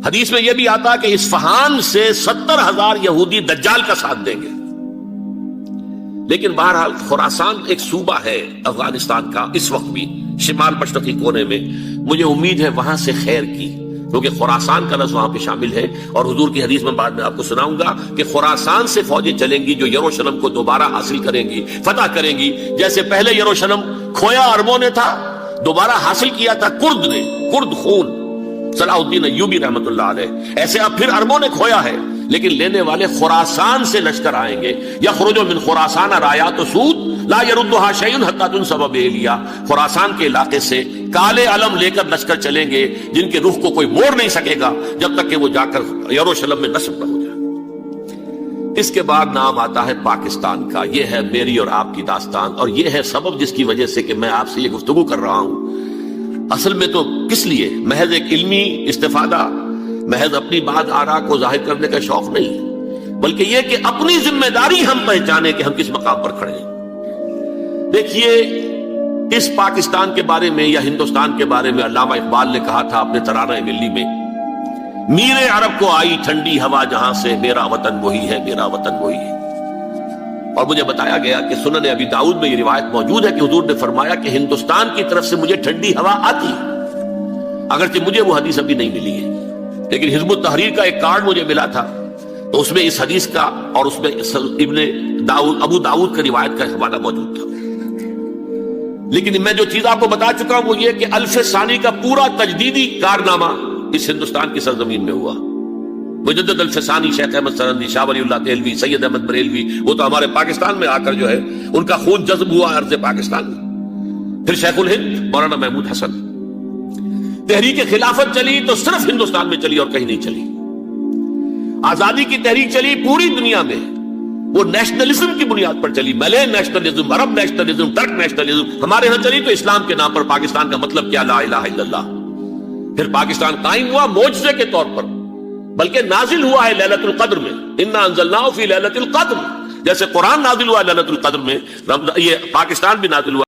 حدیث میں یہ بھی آتا کہ اصفہان سے 70,000 یہودی دجال کا ساتھ دیں گے. لیکن بہرحال خراسان ایک صوبہ ہے افغانستان کا اس وقت بھی شمال مشرقی کونے میں. مجھے امید ہے وہاں سے خیر کی، کیونکہ خراسان کا لفظ وہاں پہ شامل ہے. اور حضور کی حدیث میں بعد میں آپ کو سناؤں گا کہ خراسان سے فوجیں چلیں گی جو یروشلم کو دوبارہ حاصل کریں گی، فتح کریں گی. جیسے پہلے یروشلم کھویا عربوں نے تھا، دوبارہ حاصل کیا تھا کرد نے، کرد خون صلاح الدین ایوبی رحمت اللہ علیہ، ایسے اب پھر عربوں نے کھویا ہے. لیکن لینے والے خراسان سے لشکر آئیں گے. یخرج من خراسان رایات سود لا يردها شيء حتى تنصب بإيلیا. خراسان کے علاقے سے کالے علم لے کر لشکر چلیں گے جن کے رخ کو کوئی موڑ نہیں سکے گا جب تک کہ وہ جا کر یروشلم میں نصب نہ ہو جائے. اس کے بعد نام آتا ہے پاکستان کا. یہ ہے میری اور آپ کی داستان، اور یہ ہے سبب جس کی وجہ سے کہ میں آپ سے یہ گفتگو کر رہا ہوں. اصل میں تو کس لیے؟ محض ایک علمی استفادہ، محض اپنی بات آراء کو ظاہر کرنے کا شوق نہیں، بلکہ یہ کہ اپنی ذمہ داری ہم پہچانیں کہ ہم کس مقام پر کھڑے ہیں. دیکھیے، اس پاکستان کے بارے میں یا ہندوستان کے بارے میں علامہ اقبال نے کہا تھا اپنے ترانہ ملی میں، میرے عرب کو آئی ٹھنڈی ہوا جہاں سے، میرا وطن وہی ہے، میرا وطن وہی ہے. اور مجھے بتایا گیا کہ سنن ابی داؤد میں یہ روایت موجود ہے کہ حضور نے فرمایا کہ ہندوستان کی طرف سے مجھے ٹھنڈی ہوا آتی ہے. اگرچہ مجھے وہ حدیث ابھی نہیں ملی ہے، لیکن حزب التحریر کا ایک کارڈ مجھے ملا تھا، تو اس میں اس حدیث کا اور اس میں ابو داؤد کا روایت کا حوالہ موجود تھا. لیکن میں جو چیز آپ کو بتا چکا ہوں وہ یہ کہ الف ثانی کا پورا تجدیدی کارنامہ اس ہندوستان کی سرزمین میں ہوا. مجدد الف ثانی شیخ احمد سرندی، شاہ ولی اللہ دہلوی، سید احمد بریلوی، وہ تو ہمارے پاکستان میں آ کر جو ہے ان کا خون جذب ہوا ارض پاکستان میں. پھر شیخ الہند مولانا محمود حسن. تحریک خلافت چلی تو صرف ہندوستان میں چلی اور کہیں نہیں چلی. آزادی کی تحریک چلی پوری دنیا میں، وہ نیشنلزم کی بنیاد پر چلی، ملے نیشنلزم، عرب نیشنلزم، ترک نیشنلزم. ہمارے ہاں چلی تو اسلام کے نام پر. پاکستان کا مطلب کیا؟ لا الہ الا اللہ. پھر پاکستان قائم ہوا معجزے کے طور پر، بلکہ نازل ہوا ہے لیلۃ القدر میں. انا انزلناہ فی لیلۃ القدر، جیسے قرآن نازل ہوا ہے لیلۃ القدر میں، یہ پاکستان بھی نازل ہوا